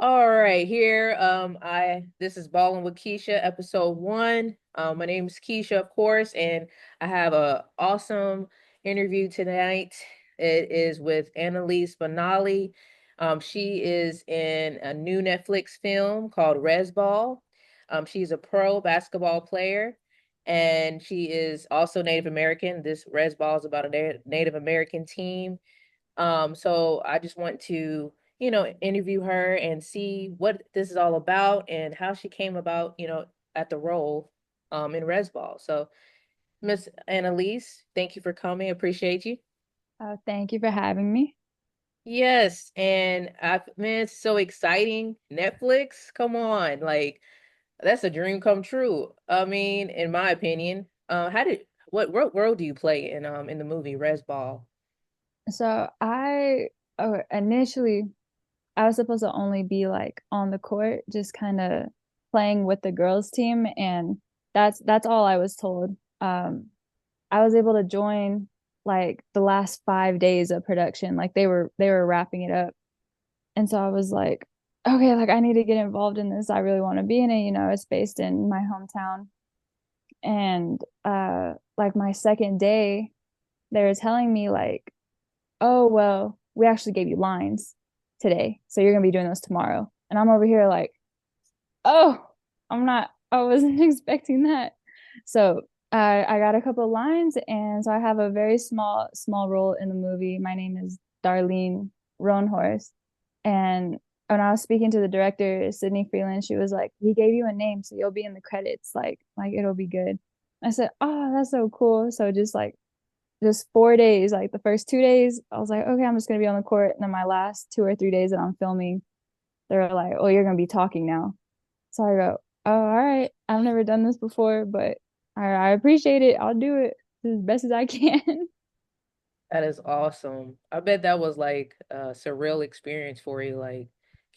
All right, here. This is Ballin' with Keisha, episode one. My name is Keisha, of course, and I have a awesome interview tonight. It is with Analyss Benally. She is in a new Netflix film called Rez Ball. She's a pro basketball player, and she is also Native American. This Rez Ball is about a Native American team. So I just want to, interview her and see what this is all about and how she came about, at the role in Rez Ball. So Miss Annalise, thank you for coming. Appreciate you. Thank you for having me. Yes, and man, it's so exciting. Netflix, come on, like that's a dream come true. I mean, in my opinion. What role do you play in the movie Rez Ball? So I initially I was supposed to only be like on the court, just kind of playing with the girls team, and that's all I was told. I was able to join like the last 5 days of production, like they were wrapping it up, and so I was like, okay, like I need to get involved in this. I really want to be in it. It's based in my hometown, and like my second day, they were telling me like, oh, well, we actually gave you lines today. So you're going to be doing those tomorrow. And I'm over here like, oh, I wasn't expecting that. So I got a couple of lines. And so I have a very small role in the movie. My name is Darlene Roanhorse. And when I was speaking to the director, Sydney Freeland, she was like, we gave you a name, so you'll be in the credits. Like it'll be good. I said, oh, that's so cool. So just 4 days. Like the first 2 days, I was like, okay, I'm just gonna be on the court. And then my last 2 or 3 days that I'm filming, they're like, oh, you're gonna be talking now. So I go, oh, all right. I've never done this before, but I appreciate it. I'll do it as best as I can. That is awesome. I bet that was like a surreal experience for you. Like,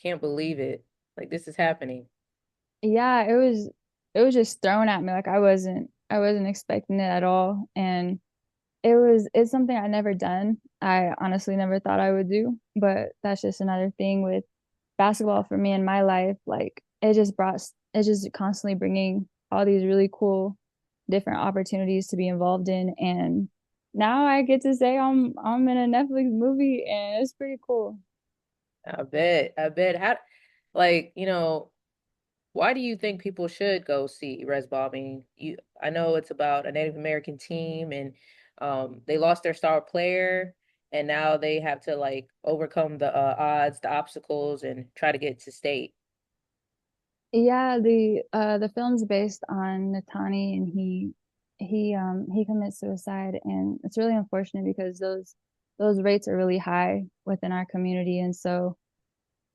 can't believe it. Like this is happening. Yeah, it was just thrown at me. Like I wasn't expecting it at all. And it's something I never done. I honestly never thought I would do, but that's just another thing with basketball for me in my life. Like it's just constantly bringing all these really cool different opportunities to be involved in, and now I get to say I'm in a Netflix movie, and it's pretty cool. I bet. I bet. Like, why do you think people should go see Rez Ball? I mean, I know it's about a Native American team and they lost their star player and now they have to like overcome the odds, the obstacles and try to get to state. Yeah, the film's based on Natani, and he commits suicide, and it's really unfortunate because those rates are really high within our community, and so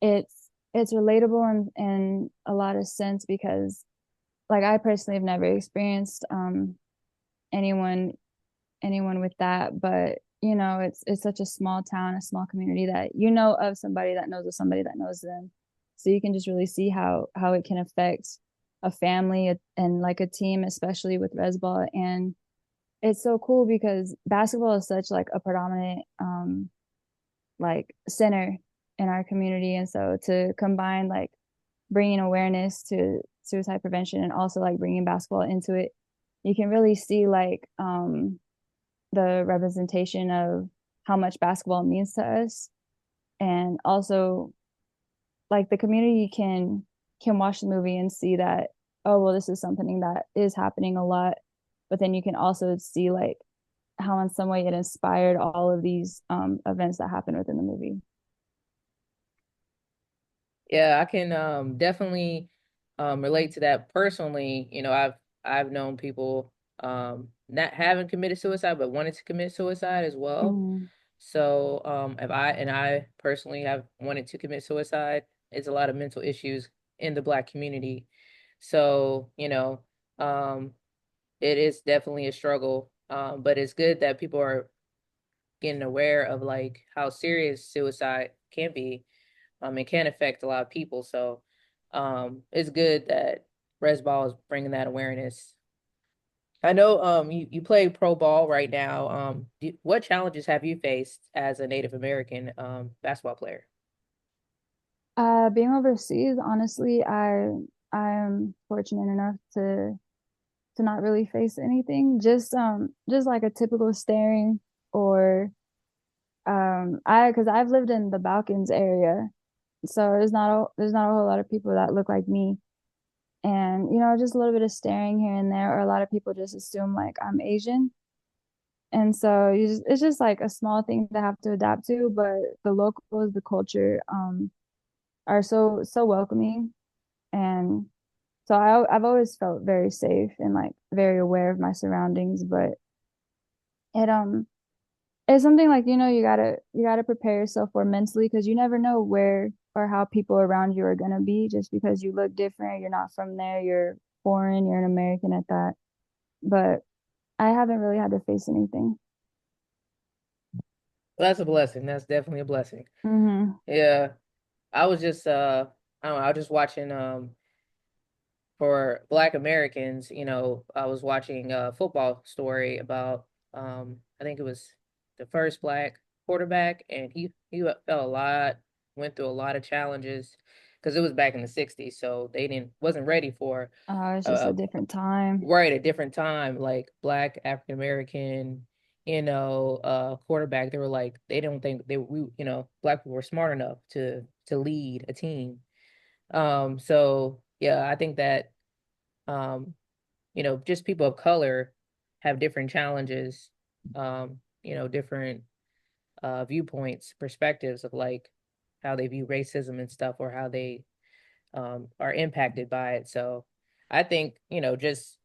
it's relatable in a lot of sense because like I personally have never experienced anyone anyone with that, but it's such a small town, a small community that you know of somebody that knows of somebody that knows them. So you can just really see how it can affect a family and like a team, especially with Rez Ball. And it's so cool because basketball is such like a predominant like center in our community, and so to combine like bringing awareness to suicide prevention and also like bringing basketball into it, you can really see like the representation of how much basketball means to us, and also like the community can watch the movie and see that, oh, well, this is something that is happening a lot, but then you can also see like how in some way it inspired all of these events that happen within the movie. Yeah, I can definitely relate to that personally. I've known people not having committed suicide but wanted to commit suicide as well. Mm. So if I personally have wanted to commit suicide, it's a lot of mental issues in the Black community. So, it is definitely a struggle. But it's good that people are getting aware of like how serious suicide can be. It can affect a lot of people. So, it's good that Rez Ball is bringing that awareness. I know you play pro ball right now. What challenges have you faced as a Native American basketball player? Being overseas, honestly, I am fortunate enough to not really face anything. Just like a typical staring or I because I've lived in the Balkans area, so there's not a whole lot of people that look like me. And just a little bit of staring here and there, or a lot of people just assume like I'm Asian. And so it's just like a small thing to have to adapt to, but the locals, the culture, are so welcoming. And so I've always felt very safe and like very aware of my surroundings, but it it's something like, you gotta prepare yourself for mentally because you never know where or how people around you are gonna be just because you look different, you're not from there, you're foreign, you're an American at that. But I haven't really had to face anything. Well, that's a blessing. That's definitely a blessing. Hmm. Yeah. I was just I don't know, I was just watching for Black Americans, I was watching a football story about I think it was the first Black quarterback, and he felt a lot, went through a lot of challenges because it was back in the 60s, so they didn't wasn't ready for It's just a uh different time. right, a different time, like Black African American, quarterback. They were like they don't think Black people were smart enough to lead a team. So yeah, I think that um, just people of color have different challenges, different viewpoints, perspectives of like how they view racism and stuff, or how they are impacted by it. So I think, just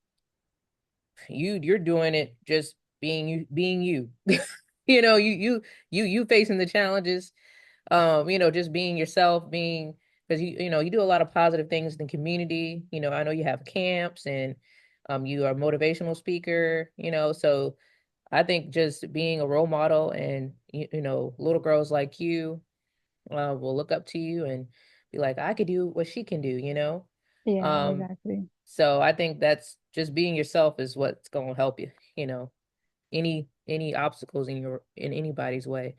you're doing it just being you. You facing the challenges, just being yourself, being because you do a lot of positive things in the community. I know you have camps, and you are a motivational speaker, so I think just being a role model, and little girls like you will look up to you and be like, I could do what she can do. Yeah, Um, exactly. so I think that's just being yourself is what's going to help you, any obstacles in anybody's way.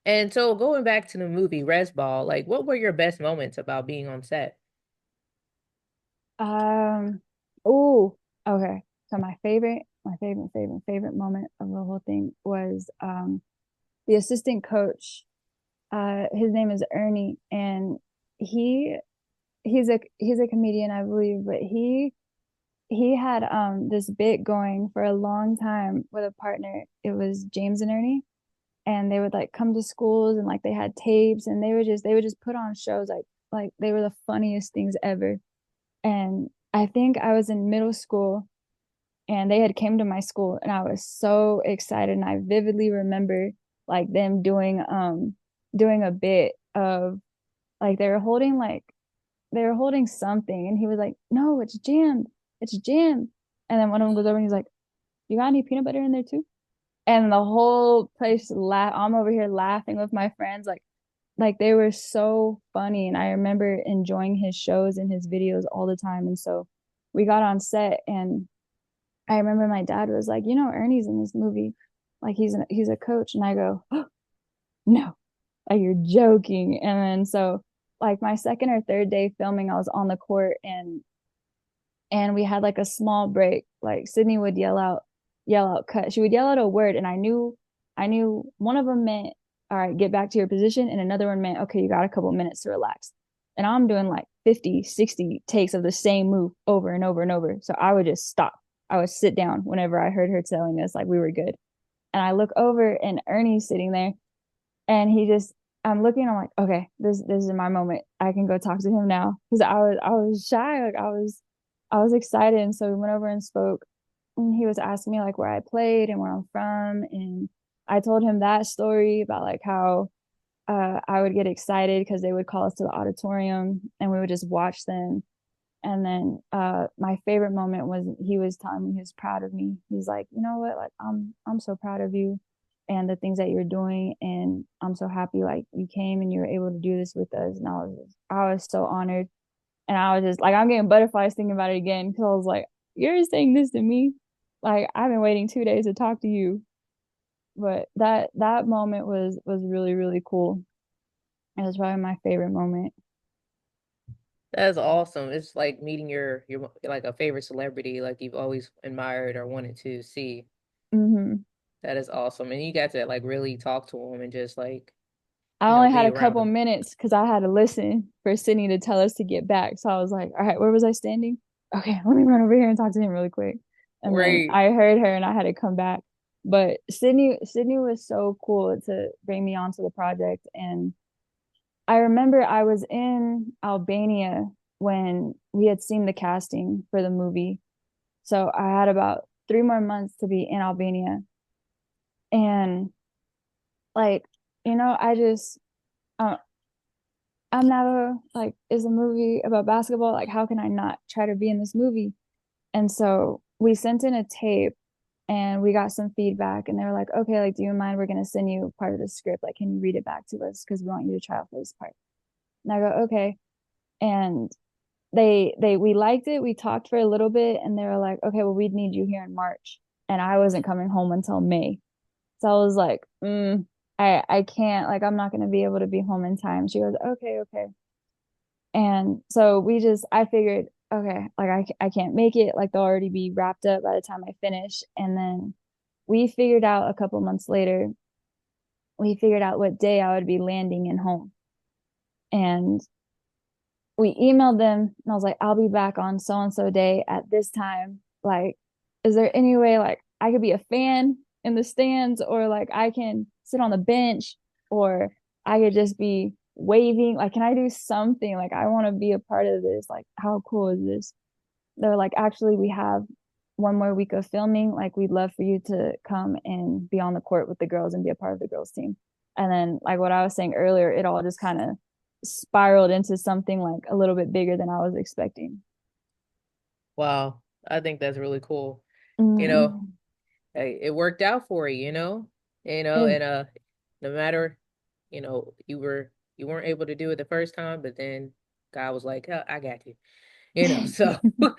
And so going back to the movie Rez Ball, like what were your best moments about being on set? Um, oh, okay. So my favorite moment of the whole thing was the assistant coach. His name is Ernie, and he he's a comedian, I believe, but he had this bit going for a long time with a partner. It was James and Ernie, and they would like come to schools and like they had tapes and they would just put on shows like they were the funniest things ever. And I think I was in middle school and they had came to my school and I was so excited and I vividly remember like them doing a bit of like they were holding something and he was like, "No, it's jammed. It's jammed." And then one of them goes over and he's like, "You got any peanut butter in there too?" And the whole place laugh. I'm over here laughing with my friends like they were so funny and I remember enjoying his shows and his videos all the time. And so we got on set and I remember my dad was like, Ernie's in this movie. Like he's a coach. And I go, "Oh, no, like you're joking." And then so like my second or third day filming, I was on the court and we had like a small break. Like Sydney would yell out cut. She would yell out a word and I knew one of them meant, all right, get back to your position. And another one meant, okay, you got a couple minutes to relax. And I'm doing like 50, 60 takes of the same move over and over and over. So I would just stop. I would sit down whenever I heard her telling us like we were good. And I look over and Ernie's sitting there and I'm looking, I'm like, okay, this is my moment. I can go talk to him now. Because I was shy. Like I was excited. And so we went over and spoke. And he was asking me like where I played and where I'm from. And I told him that story about like how I would get excited because they would call us to the auditorium and we would just watch them. And then my favorite moment was he was telling me he was proud of me. He's like, "You know what? Like I'm so proud of you and the things that you're doing and I'm so happy like you came and you were able to do this with us." And I was so honored. And I was just like I'm getting butterflies thinking about it again because I was like, "You're saying this to me? Like I've been waiting 2 days to talk to you." But that moment was really really cool. It was probably my favorite moment. That's awesome. It's like meeting your like a favorite celebrity, like you've always admired or wanted to see. Hmm. That is awesome. And you got to like really talk to him and just like, I only had be a around couple him. minutes because I had to listen for Sydney to tell us to get back. So I was like, all right, where was I standing? Okay, let me run over here and talk to him really quick. And then Right. I heard her and I had to come back. But Sydney was so cool to bring me onto the project. And I remember I was in Albania when we had seen the casting for the movie. So I had about 3 more months to be in Albania. And like, I just uh, I'm never like, is a movie about basketball? Like, how can I not try to be in this movie? And so we sent in a tape and we got some feedback and they were like, okay, like, do you mind? We're gonna send you part of the script. Like, can you read it back to us? Because we want you to try out for this part. And I go, okay. And we liked it. We talked for a little bit and they were like, okay, well, we'd need you here in March. And I wasn't coming home until May. So I was like, I can't, like, I'm not gonna be able to be home in time. She goes, okay, okay. And so I figured, okay, like I can't make it. Like they'll already be wrapped up by the time I finish. And then we figured out a couple months later, we figured out what day I would be landing in home. And we emailed them and I was like, I'll be back on so and so day at this time. Like, is there any way like I could be a fan in the stands or like I can sit on the bench or I could just be waving? Like, can I do something? Like, I want to be a part of this. Like, how cool is this? They're like, actually, we have one more week of filming. Like, we'd love for you to come and be on the court with the girls and be a part of the girls team. And then, like what I was saying earlier, it all just kind of spiraled into something like a little bit bigger than I was expecting. Wow. I think that's really cool. You know, Mm-hmm. hey, it worked out for you, It, and no matter, you weren't able to do it the first time, but then God was like, oh, I got you. So I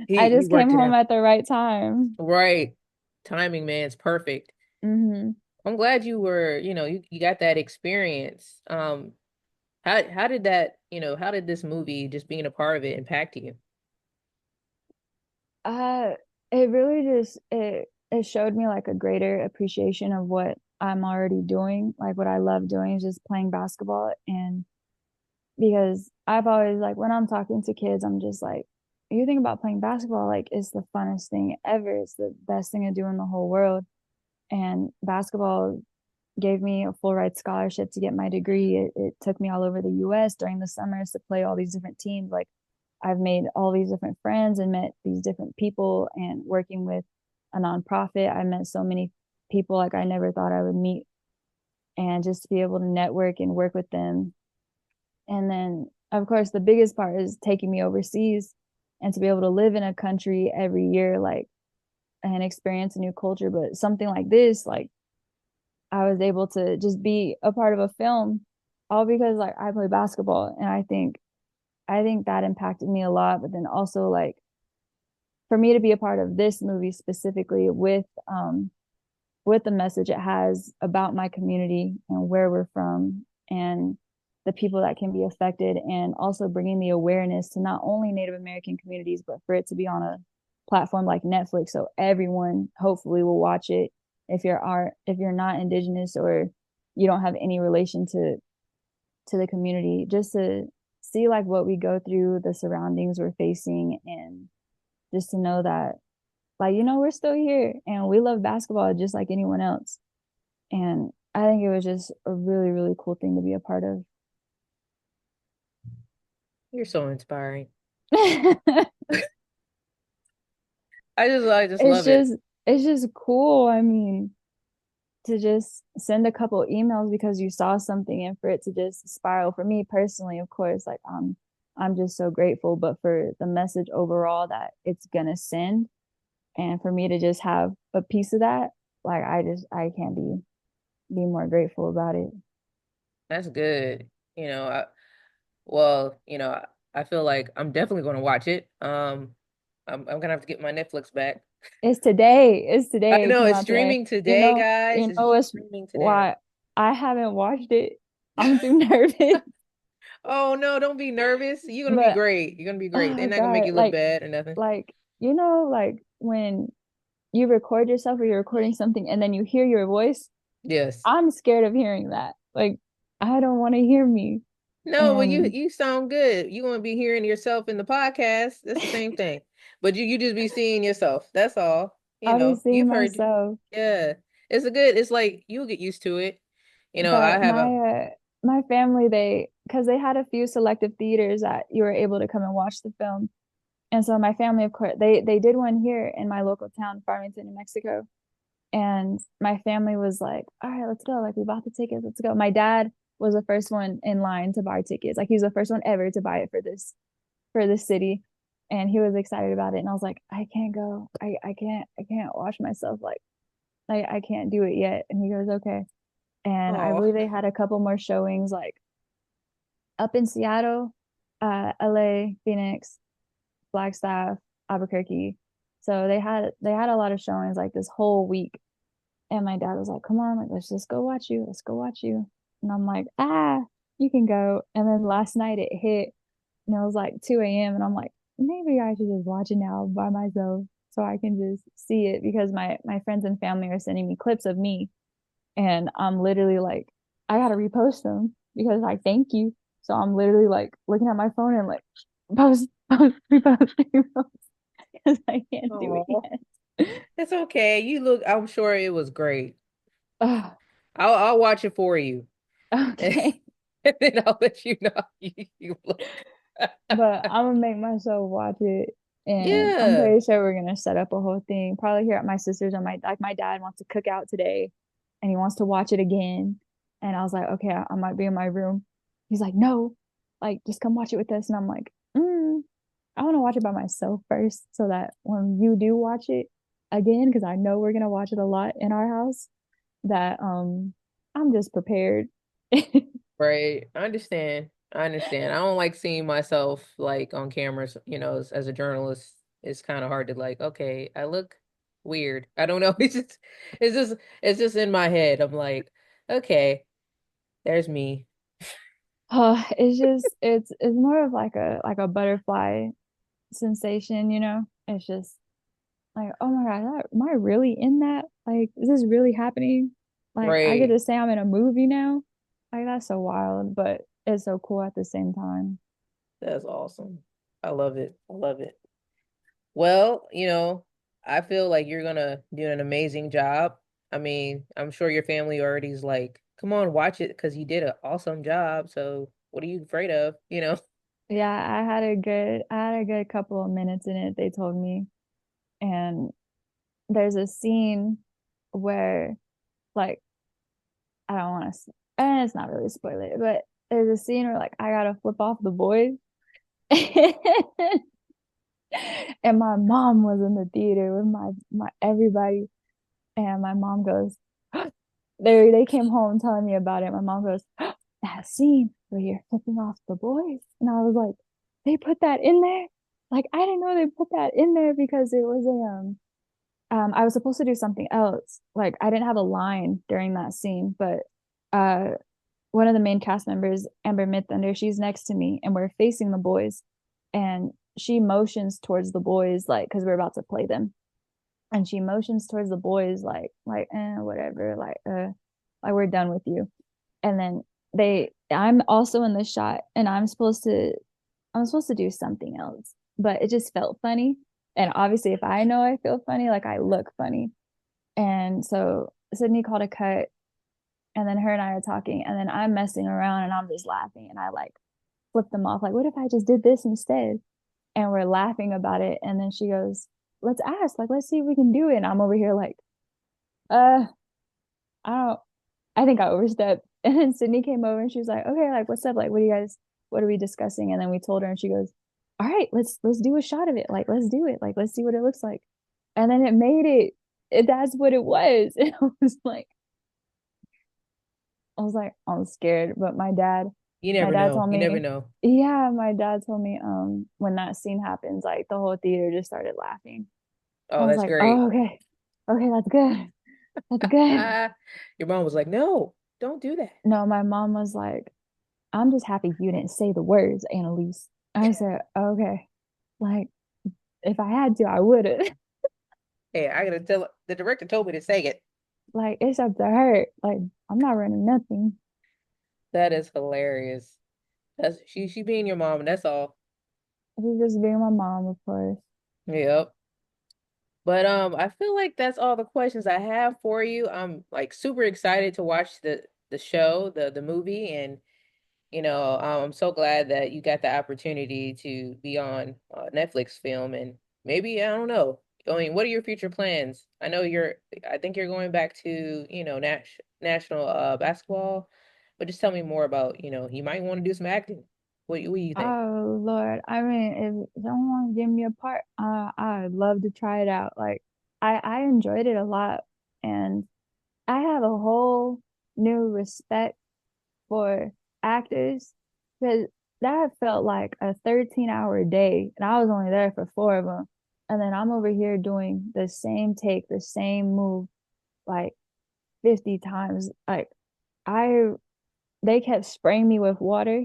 he just came worked it home out. at the right time. Right. Timing, man, it's perfect. Mm-hmm. I'm glad you were, you got that experience. How did that, how did this movie, just being a part of it, impact you? Uh, it really just it showed me like a greater appreciation of what I'm already doing. Like what I love doing is just playing basketball. And because I've always like when I'm talking to kids, I'm just like, you think about playing basketball, like it's the funnest thing ever. It's the best thing to do in the whole world. And basketball gave me a full ride scholarship to get my degree. It took me all over the US during the summers to play all these different teams. Like I've made all these different friends and met these different people and working with a nonprofit, I met so many people like I never thought I would meet and just to be able to network and work with them. And then of course the biggest part is taking me overseas and to be able to live in a country every year like and experience a new culture. But something like this, like I was able to just be a part of a film all because like I play basketball and I think that impacted me a lot. But then also like for me to be a part of this movie specifically with the message it has about my community and where we're from and the people that can be affected and also bringing the awareness to not only Native American communities but for it to be on a platform like Netflix so everyone hopefully will watch it if you're not indigenous or you don't have any relation to the community just to see like what we go through the surroundings we're facing and just to know that like we're still here and we love basketball just like anyone else. And I think it was just a really really cool thing to be a part of. You're so inspiring. it's I just love it. just it's just cool. I mean, to just send a couple emails because you saw something and for it to just spiral for me personally, of course, like I'm just so grateful, but for the message overall that it's gonna send and for me to just have a piece of that, like I can't be more grateful about it. That's good. Well, I feel like I'm definitely going to watch it. I'm gonna have to get my Netflix back. It's today. It's I today. It know came it's out today. streaming today, guys. It's It's streaming today. why I haven't watched it. I'm too nervous. Oh no, don't be nervous. You're gonna be But great. You're gonna be great. They're oh not gonna make God, you look bad or nothing. like when you record yourself or you're recording something and then you hear your voice, Yes. I'm scared of hearing that. Like, I don't want to hear me. No, well you And you sound good. You're gonna be hearing yourself in the podcast. That's the same thing. But you just be seeing yourself. That's all. I'll be seeing You've heard. myself. Yeah. It's like you'll get used to it. I But have a my family, because they had a few selective theaters that you were able to come and watch the film. And so my family, of course, they did one here in my local town, Farmington, New Mexico. And my family was like, all right, let's go. Like, we bought the tickets, let's go. My dad was the first one in line to buy tickets. Like, he was the first one ever to buy it for this city. And he was excited about it. And I was like, I can't go. I can't watch myself. Like, I can't do it yet. And he goes, okay. And I oh believe they had a couple more showings like up in Seattle, LA, Phoenix, Flagstaff, Albuquerque. So they had a lot of showings like this whole week. And my dad was like, come on, like let's just go watch you. Let's go watch you. And I'm like, you can go. And then last night it hit and it was like 2 a.m. And I'm like, maybe I should just watch it now by myself so I can just see it because my friends and family are sending me clips of me and I'm literally like, I gotta repost them because I thank you. So I'm literally like looking at my phone and like post, post, repost, repost because I can't do it oh. yet. It's okay. I'm sure it was great. Oh, I'll watch it for you. okay. And then I'll let you know how you look. But I'm gonna make myself watch it and I'm Yeah. pretty sure we're gonna set up a whole thing. Probably here at my sister's or my dad wants to cook out today and he wants to watch it again. And I was like, okay, I might be in my room. He's like, no, like just come watch it with us. And I'm like, I want to watch it by myself first so that when you do watch it again, because I know we're gonna watch it a lot in our house, that I'm just prepared. Right. I understand. I understand. I don't like seeing myself like on cameras, as a journalist. It's kind of hard to like, okay, I look weird. I don't know. It's just it's just in my head. I'm like, okay, there's me. It's just it's more of like a butterfly sensation, you know? It's just like, oh my God, am I really in that? Like, is this really happening? Like, I get Right. to say I'm in a movie now. Like, that's so wild, but it's so cool at the same time. That's awesome. I love it. I love it. Well, I feel like you're gonna do an amazing job. I mean, I'm sure your family already is like, come on, watch it because you did an awesome job. So what are you afraid of? Yeah, I had a good couple of minutes in it, they told me. And there's a scene where like I don't want to, and it's not really a spoiler, but there's a scene where like I gotta flip off the boys. And my mom was in the theater with my everybody, and my mom goes, they came home telling me about it. My mom goes, that scene where you're flipping off the boys, and I was like, they put that in there. Like I didn't know they put that in there because it was I was supposed to do something else. Like I didn't have a line during that scene, but uh one of the main cast members, Amber Midthunder, she's next to me and we're facing the boys and she motions towards the boys like because we're about to play them. And she motions towards the boys whatever, like we're done with you. And then I'm also in the shot and I'm supposed to do something else. But it just felt funny. And obviously if I know I feel funny, like I look funny. And so Sydney called a cut and then her and I are talking and then I'm messing around and I'm just laughing and I like flip them off like what if I just did this instead? And we're laughing about it and then she goes, let's ask, like let's see if we can do it. And I'm over here like, uh, I don't I think I overstepped. And then Sydney came over and she was like, okay, like what's up? Like what are we discussing? And then we told her and she goes, all right, let's do a shot of it. Like let's do it. Like let's see what it looks like. And then it made that's what it was. And I was like, I'm scared. But You my never dad know. told You never me, know. yeah, my dad told me, when that scene happens, like the whole theater just started laughing. I Oh, was that's like, great. oh, okay. Okay, that's good. That's good. Your mom was like, no. Don't do that. No, my mom was like, I'm just happy you didn't say the words, Analyss. I said, okay. Like, if I had to, I would have. Hey, I gotta tell the director told me to say it. Like, it's up to her. Like, I'm not running nothing. That is hilarious. That's she being your mom, and that's all. She's just being my mom, of course. Yep. But I feel like that's all the questions I have for you. I'm like super excited to watch the show, the movie, and I'm so glad that you got the opportunity to be on Netflix film, and maybe I don't know. I mean, what are your future plans? I think you're going back to, national basketball, but just tell me more about, you might want to do some acting. What do you think? Oh Lord. I mean, if someone give me a part, I'd love to try it out. Like I enjoyed it a lot and I have a whole new respect for actors because that felt like a 13-hour day and I was only there for 4 of them. And then I'm over here doing the same take, the same move like 50 times. Like I they kept spraying me with water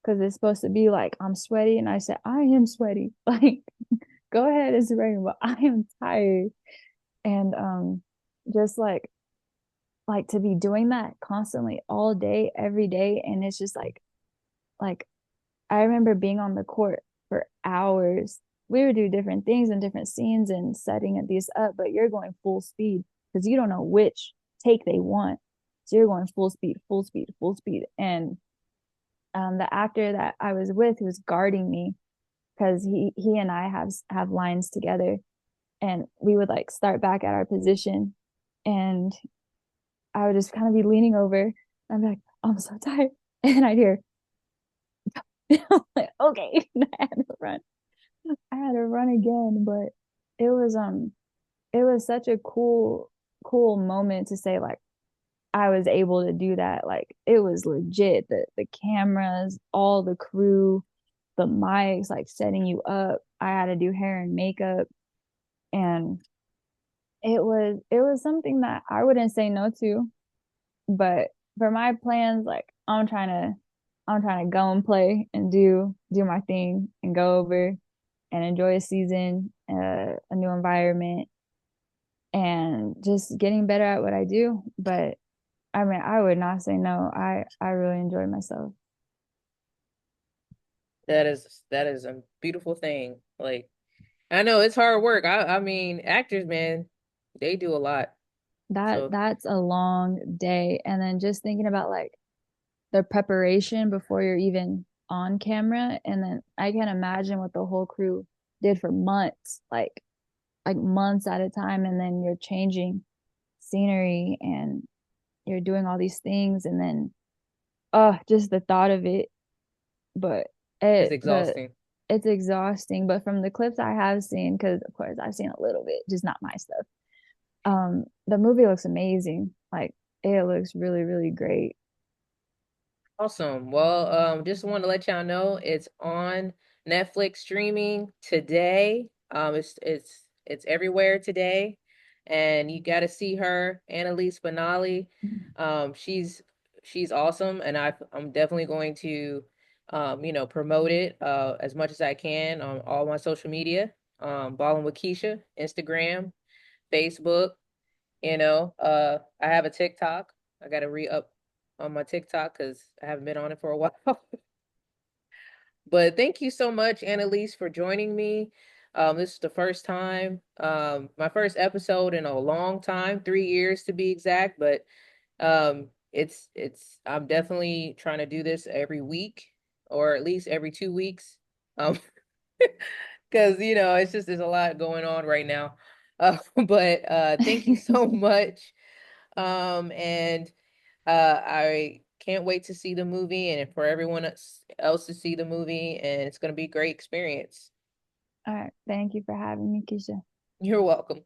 because it's supposed to be like I'm sweaty, and I said I am sweaty. Like, go ahead, it's raining, but I am tired, and just like to be doing that constantly all day, every day, and it's just like I remember being on the court for hours. We would do different things and different scenes and setting these up, but you're going full speed because you don't know which take they want. So you're going full speed, full speed, full speed, and the actor that I was with who was guarding me because he and I have lines together and we would like start back at our position and I would just kind of be leaning over and I'd be like, I'm so tired. And I'd hear like, okay, I had to run. I had to run again, but it was it was such a cool moment to say like I was able to do that. Like it was legit. The cameras, all the crew, the mics, like setting you up. I had to do hair and makeup, and it was something that I wouldn't say no to. But for my plans, like I'm trying to go and play and do my thing and go over and enjoy a season, a new environment, and just getting better at what I do. But I mean, I would not say no. I really enjoy myself. That is a beautiful thing. Like, I know it's hard work. I mean, actors, man, they do a lot. So That's a long day, and then just thinking about like the preparation before you're even on camera, and then I can imagine what the whole crew did for months, like months at a time, and then you're changing scenery and you're doing all these things, and then just the thought of it. But it's it the exhausting. it's exhausting. But from the clips I have seen, because of course I've seen a little bit, just not my stuff. The movie looks amazing. Like it looks really, really great. Awesome. Well, just want to let y'all know it's on Netflix streaming today. It's everywhere today, and you got to see her, Analyss Benally. She's awesome, and I'm definitely going to, promote it as much as I can on all my social media. Ballin' with Keisha, Instagram, Facebook. I have a TikTok. I got to re-up on my TikTok because I haven't been on it for a while. But thank you so much, Analyss, for joining me. This is the first time, my first episode in a long time, 3 years to be exact. But I'm definitely trying to do this every week or at least every 2 weeks. Um, because it's just there's a lot going on right now. But thank you so much. And I can't wait to see the movie and for everyone else to see the movie, and it's going to be a great experience. All right. Thank you for having me, Keisha. You're welcome.